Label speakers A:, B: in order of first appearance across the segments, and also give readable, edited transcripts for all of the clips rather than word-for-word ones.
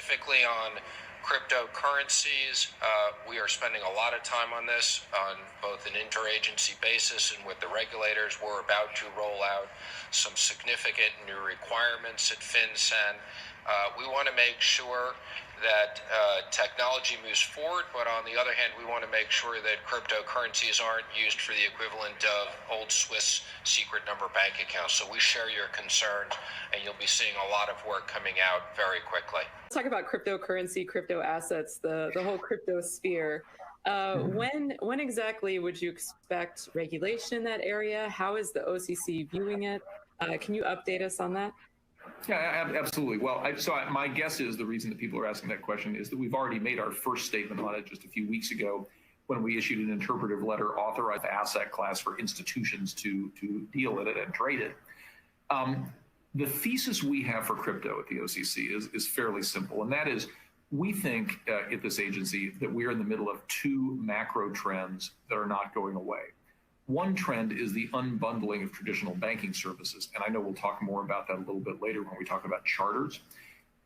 A: specifically on cryptocurrencies, we are spending a lot of time on this on both an interagency basis and with the regulators. We're about to roll out some significant new requirements at FinCEN. We want to make sure that technology moves forward, but on the other hand, we want to make sure that cryptocurrencies aren't used for the equivalent of old Swiss secret number bank accounts. So we share your concerns, and you'll be seeing a lot of work coming out very quickly.
B: Let's talk about cryptocurrency, crypto assets, the whole crypto sphere. When exactly would you expect regulation in that area? How is the OCC viewing it? Can you update us on that?
C: Yeah, absolutely. Well, my guess is the reason that people are asking that question is that we've already made our first statement on it just a few weeks ago when we issued an interpretive letter authorized the asset class for institutions to deal in it and trade it. The thesis we have for crypto at the OCC is fairly simple, and that is we think at this agency that we are in the middle of two macro trends that are not going away. One trend is the unbundling of traditional banking services, and I know we'll talk more about that a little bit later when we talk about charters.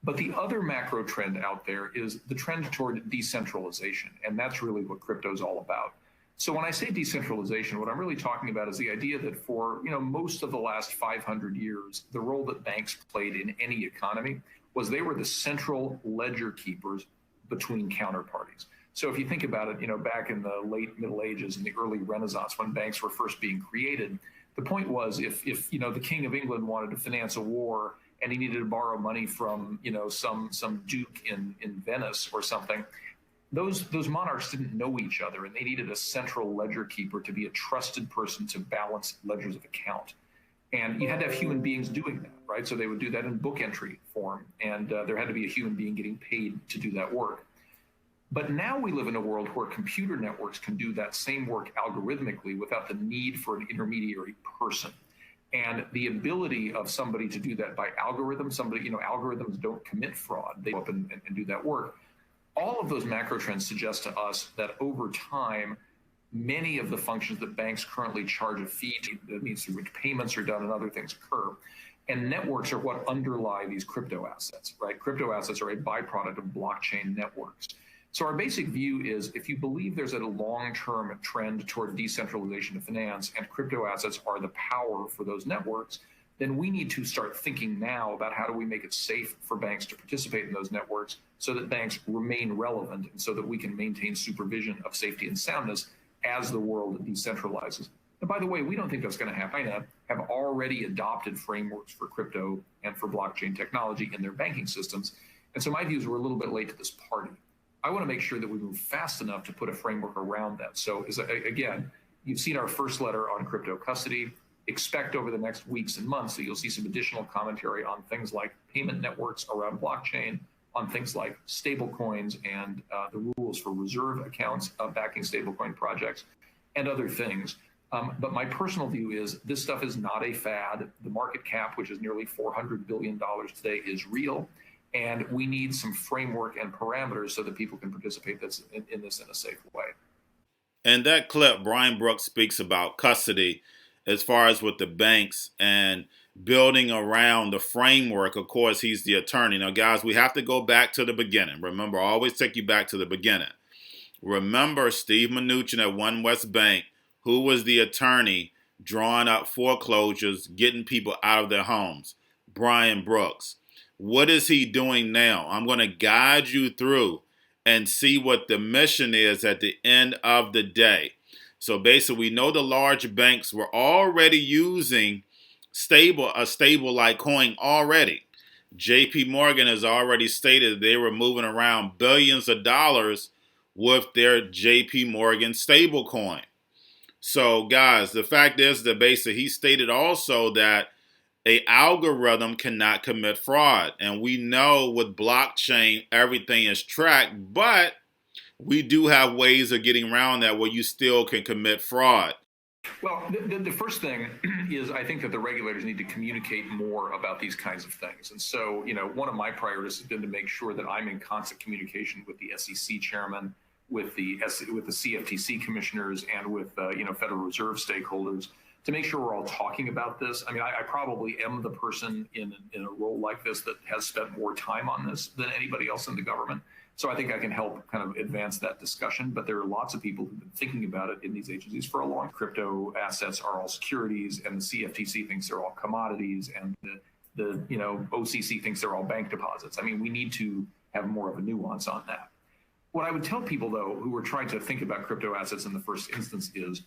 C: But the other macro trend out there is the trend toward decentralization, and that's really what crypto is all about. So when I say decentralization, what I'm really talking about is the idea that for most of the last 500 years, the role that banks played in any economy was they were the central ledger keepers between counterparties. So if you think about it, back in the late Middle Ages and the early Renaissance, when banks were first being created, the point was if the King of England wanted to finance a war and he needed to borrow money from some duke in Venice or something, those monarchs didn't know each other, and they needed a central ledger keeper to be a trusted person to balance ledgers of account. And you had to have human beings doing that, right? So they would do that in book entry form, and there had to be a human being getting paid to do that work. But now we live in a world where computer networks can do that same work algorithmically without the need for an intermediary person. And the ability of somebody to do that by algorithm, algorithms don't commit fraud. They go up and do that work. All of those macro trends suggest to us that over time, many of the functions that banks currently charge a fee to, that means through which payments are done and other things occur. And networks are what underlie these crypto assets, right? Crypto assets are a byproduct of blockchain networks. So our basic view is if you believe there's a long-term trend toward decentralization of finance and crypto assets are the power for those networks, then we need to start thinking now about how do we make it safe for banks to participate in those networks so that banks remain relevant and so that we can maintain supervision of safety and soundness as the world decentralizes. And by the way, we don't think that's going to happen. China have already adopted frameworks for crypto and for blockchain technology in their banking systems. And so my view is we're a little bit late to this party. I want to make sure that we move fast enough to put a framework around that. So again, you've seen our first letter on crypto custody. Expect over the next weeks and months that you'll see some additional commentary on things like payment networks around blockchain, on things like stablecoins and the rules for reserve accounts backing stablecoin projects and other things. But my personal view is this stuff is not a fad. The market cap, which is nearly $400 billion today, is real. And we need some framework and parameters so that people can participate in this in a safe way.
D: In that clip, Brian Brooks speaks about custody as far as with the banks and building around the framework. Of course, he's the attorney. Now, guys, we have to go back to the beginning. Remember, I always take you back to the beginning. Remember Steve Mnuchin at One West Bank, who was the attorney drawing up foreclosures, getting people out of their homes? Brian Brooks. What is he doing now? I'm going to guide you through and see what the mission is at the end of the day. So basically, we know the large banks were already using a stable-like coin already. JP Morgan has already stated they were moving around billions of dollars with their JP Morgan stablecoin. So guys, the fact is that basically he stated also that an algorithm cannot commit fraud. And we know with blockchain, everything is tracked, but we do have ways of getting around that where you still can commit fraud.
C: Well, the first thing is I think that the regulators need to communicate more about these kinds of things. And so, one of my priorities has been to make sure that I'm in constant communication with the SEC chairman, with the CFTC commissioners, and with Federal Reserve stakeholders to make sure we're all talking about this. I mean, I probably am the person in a role like this that has spent more time on this than anybody else in the government. So I think I can help kind of advance that discussion. But there are lots of people who've been thinking about it in these agencies for a long time. Crypto assets are all securities, and the CFTC thinks they're all commodities, and the OCC thinks they're all bank deposits. I mean, we need to have more of a nuance on that. What I would tell people, though, who are trying to think about crypto assets in the first instance is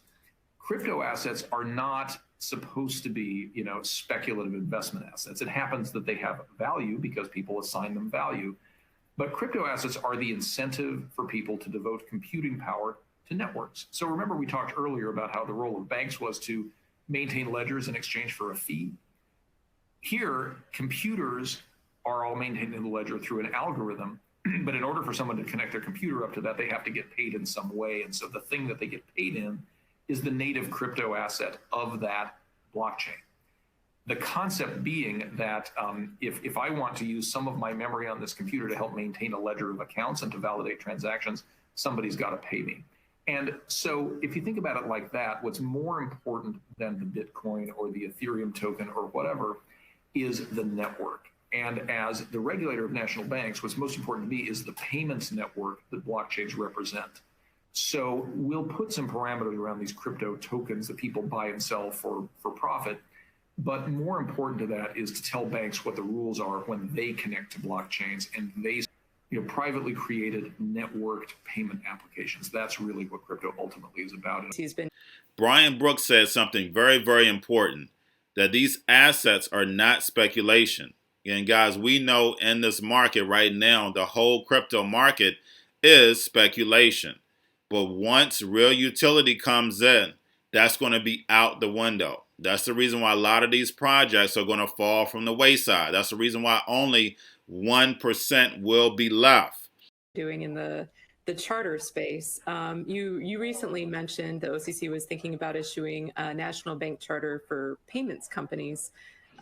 C: crypto assets are not supposed to be, speculative investment assets. It happens that they have value because people assign them value. But crypto assets are the incentive for people to devote computing power to networks. So remember, we talked earlier about how the role of banks was to maintain ledgers in exchange for a fee. Here, computers are all maintained in the ledger through an algorithm. But in order for someone to connect their computer up to that, they have to get paid in some way. And so the thing that they get paid in is the native crypto asset of that blockchain. The concept being that if I want to use some of my memory on this computer to help maintain a ledger of accounts and to validate transactions, somebody's got to pay me. And so if you think about it like that, what's more important than the Bitcoin or the Ethereum token or whatever is the network. And as the regulator of national banks, what's most important to me is the payments network that blockchains represent. So we'll put some parameters around these crypto tokens that people buy and sell for profit. But more important to that is to tell banks what the rules are when they connect to blockchains and they privately created networked payment applications. That's really what crypto ultimately is about.
D: Brian Brooks said something very, very important, that these assets are not speculation. And guys, we know in this market right now, the whole crypto market is speculation. But once real utility comes in, that's going to be out the window. That's the reason why a lot of these projects are going to fall from the wayside. That's the reason why only 1% will be left.
B: Doing in the charter space, you recently mentioned the OCC was thinking about issuing a national bank charter for payments companies.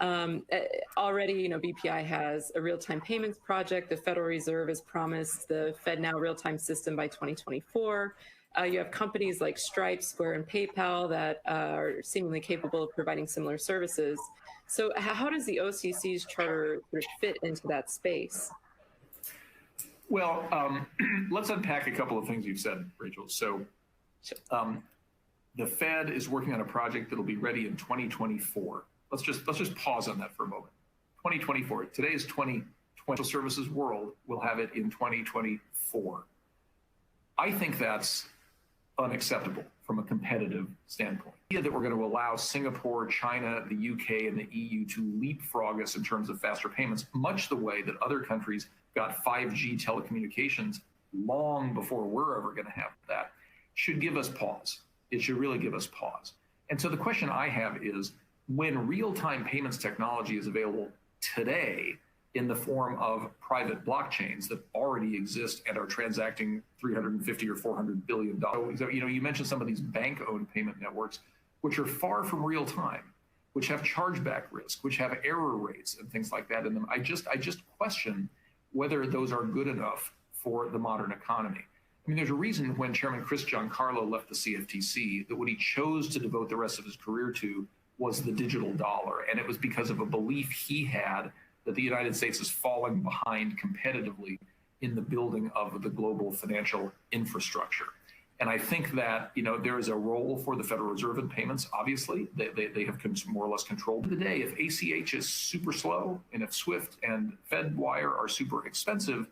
B: Already, BPI has a real-time payments project. The Federal Reserve has promised the FedNow real-time system by 2024. You have companies like Stripe, Square, and PayPal that are seemingly capable of providing similar services. So how does the OCC's charter fit into that space?
C: Well, let's unpack a couple of things you've said, Rachel. So the Fed is working on a project that'll be ready in 2024. Let's just pause on that for a moment. 2024. Today is 2020. Financial services world will have it in 2024. I think that's unacceptable from a competitive standpoint. The idea that we're going to allow Singapore, China, the UK, and the EU to leapfrog us in terms of faster payments, much the way that other countries got 5G telecommunications long before we're ever going to have that, should give us pause. It should really give us pause. And so the question I have is, when real-time payments technology is available today in the form of private blockchains that already exist and are transacting $350 or $400 billion. So, you mentioned some of these bank-owned payment networks, which are far from real time, which have chargeback risk, which have error rates and things like that in them. I just question whether those are good enough for the modern economy. I mean, there's a reason when Chairman Chris Giancarlo left the CFTC that what he chose to devote the rest of his career to was the digital dollar. And it was because of a belief he had that the United States is falling behind competitively in the building of the global financial infrastructure. And I think that, there is a role for the Federal Reserve in payments, obviously. They have more or less controlled the day. If ACH is super slow and if SWIFT and FedWire are super expensive,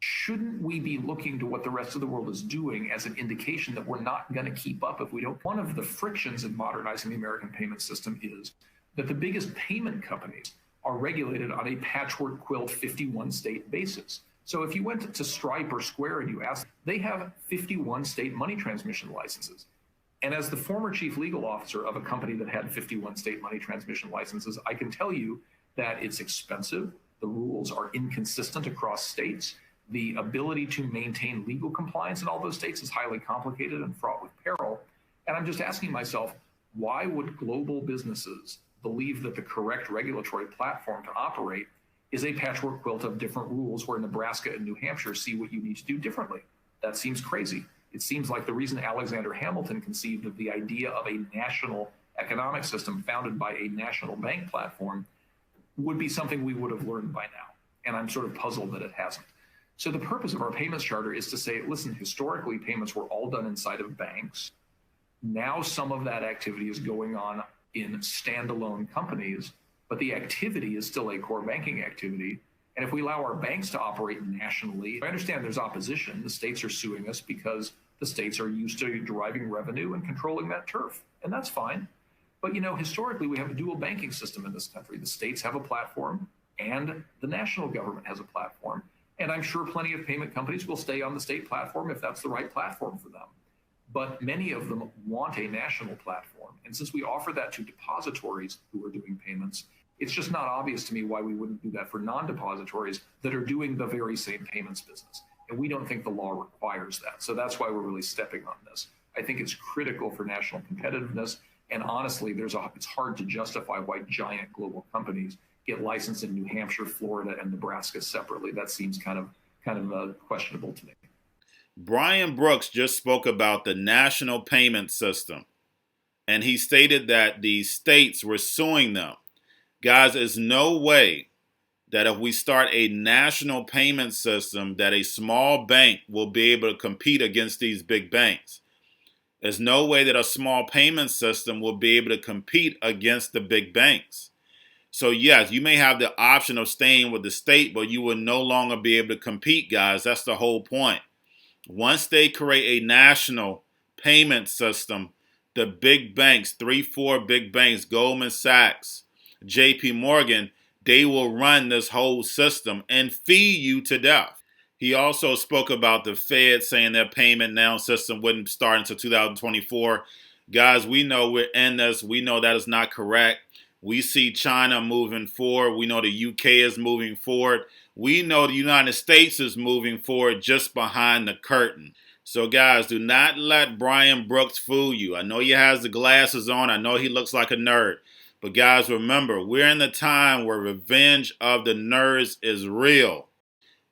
C: shouldn't we be looking to what the rest of the world is doing as an indication that we're not going to keep up if we don't? One of the frictions in modernizing the American payment system is that the biggest payment companies are regulated on a patchwork quilt 51 state basis. So if you went to Stripe or Square and you asked, they have 51 state money transmission licenses. And as the former chief legal officer of a company that had 51 state money transmission licenses, I can tell you that it's expensive. The rules are inconsistent across states. The ability to maintain legal compliance in all those states is highly complicated and fraught with peril. And I'm just asking myself, why would global businesses believe that the correct regulatory platform to operate is a patchwork quilt of different rules where Nebraska and New Hampshire see what you need to do differently? That seems crazy. It seems like the reason Alexander Hamilton conceived of the idea of a national economic system founded by a national bank platform would be something we would have learned by now. And I'm sort of puzzled that it hasn't. So the purpose of our payments charter is to say, listen, historically, payments were all done inside of banks. Now some of that activity is going on in standalone companies, but the activity is still a core banking activity. And if we allow our banks to operate nationally, I understand there's opposition. The states are suing us because the states are used to deriving revenue and controlling that turf. And that's fine. But, historically, we have a dual banking system in this country. The states have a platform and the national government has a platform. And I'm sure plenty of payment companies will stay on the state platform if that's the right platform for them. But many of them want a national platform. And since we offer that to depositories who are doing payments, it's just not obvious to me why we wouldn't do that for non-depositories that are doing the very same payments business. And we don't think the law requires that. So that's why we're really stepping on this. I think it's critical for national competitiveness. And honestly, it's hard to justify why giant global companies get licensed in New Hampshire, Florida, and Nebraska separately. That seems kind of questionable to me.
D: Brian Brooks just spoke about the national payment system, and he stated that the states were suing them. Guys, there's no way that if we start a national payment system that a small bank will be able to compete against these big banks. There's no way that a small payment system will be able to compete against the big banks. So yes, you may have the option of staying with the state, but you will no longer be able to compete, guys. That's the whole point. Once they create a national payment system, the big banks, 3-4 big banks, Goldman Sachs, JP Morgan, they will run this whole system and feed you to death. He also spoke about the Fed saying their payment now system wouldn't start until 2024. Guys, we know we're in this. We know that is not correct. We see China moving forward. We know the UK is moving forward. We know the United States is moving forward just behind the curtain. So guys, do not let Brian Brooks fool you. I know he has the glasses on. I know he looks like a nerd. But guys, remember, we're in the time where revenge of the nerds is real.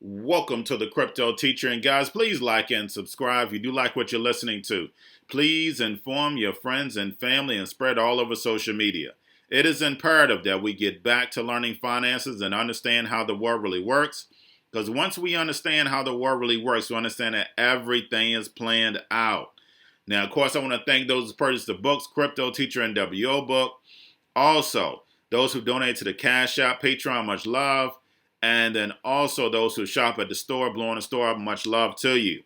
D: Welcome to the Crypto Teacher. And guys, please like and subscribe if you do like what you're listening to. Please inform your friends and family and spread all over social media. It is imperative that we get back to learning finances and understand how the world really works. Because once we understand how the world really works, we understand that everything is planned out. Now, of course, I want to thank those who purchased the books, Crypto Teacher and WO book. Also, those who donate to the Cash App, Patreon, much love. And then also those who shop at the store, blowing the store up, much love to you.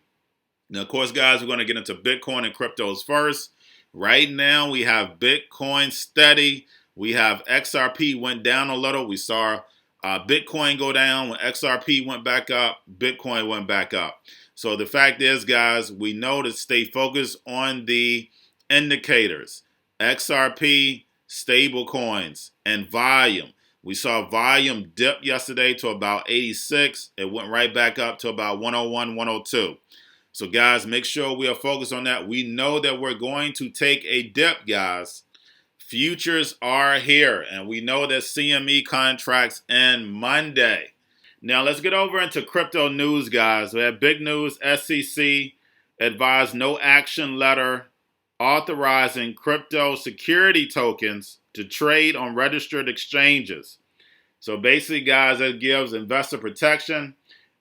D: Now, of course, guys, we're going to get into Bitcoin and cryptos first. Right now, we have Bitcoin steady. We have XRP went down a little. We saw Bitcoin go down. When XRP went back up, Bitcoin went back up. So the fact is, guys, we know to stay focused on the indicators. XRP, stable coins, and volume. We saw volume dip yesterday to about 86. It went right back up to about 101, 102. So, guys, make sure we are focused on that. We know that we're going to take a dip, guys. Futures are here, and we know that CME contracts end Monday. Now, let's get over into crypto news, guys. We have big news. SEC advised no action letter authorizing crypto security tokens to trade on registered exchanges. So basically, guys, that gives investor protection.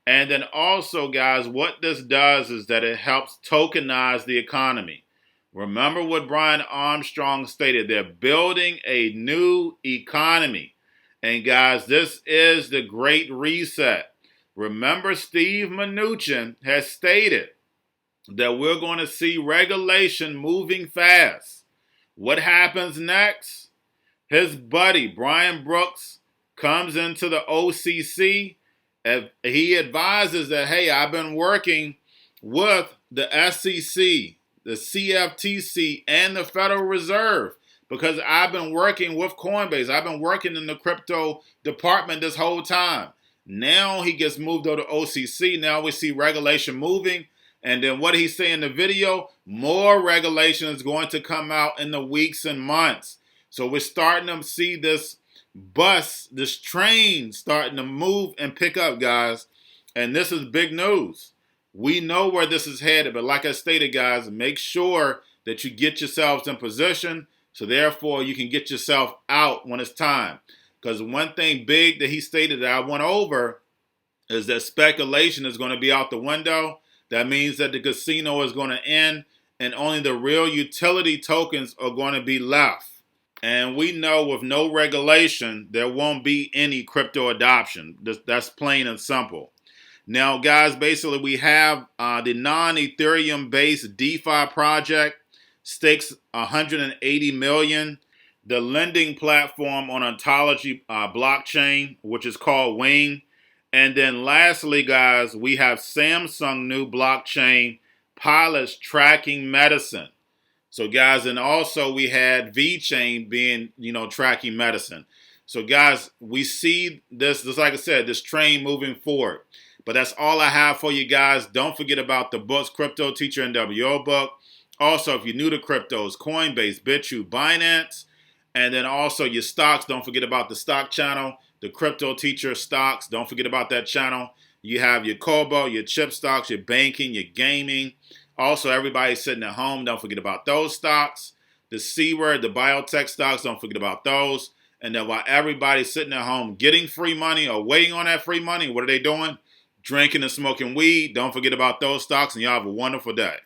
D: And then also, guys, what this does is that it helps tokenize the economy. Remember what Brian Armstrong stated. They're building a new economy. And guys, this is the Great Reset. Remember, Steve Mnuchin has stated that we're going to see regulation moving fast. What happens next? His buddy, Brian Brooks, comes into the OCC. And he advises that, hey, I've been working with the SEC, the CFTC, and the Federal Reserve because I've been working with Coinbase. I've been working in the crypto department this whole time. Now he gets moved over to OCC. Now we see regulation moving. And then what he's saying in the video, more regulation is going to come out in the weeks and months. So we're starting to see this bus, this train starting to move and pick up, guys. And this is big news. We know where this is headed. But like I stated, guys, make sure that you get yourselves in position So therefore, you can get yourself out when it's time. Because one thing big that he stated that I went over is that speculation is going to be out the window. That means that the casino is going to end and only the real utility tokens are going to be left. And we know with no regulation, there won't be any crypto adoption. That's plain and simple. Now, guys, basically we have the non-Ethereum based DeFi project stakes 180 million. The lending platform on Ontology blockchain, which is called Wing. And then lastly, guys, we have Samsung new blockchain pilots tracking medicine. So guys, and also we had VeChain being, tracking medicine. So guys, we see this, like I said, this train moving forward. But that's all I have for you guys. Don't forget about the books, Cryptoteacher and WO book. Also, if you're new to cryptos, Coinbase, Bitrue, Binance, and then also your stocks. Don't forget about the stock channel, the Cryptoteacher stocks. Don't forget about that channel. You have your Kobo, your chip stocks, your banking, your gaming. Also, everybody sitting at home, don't forget about those stocks. The SERET, the biotech stocks, don't forget about those. And then while everybody's sitting at home getting free money or waiting on that free money, what are they doing? Drinking and smoking weed. Don't forget about those stocks, and y'all have a wonderful day.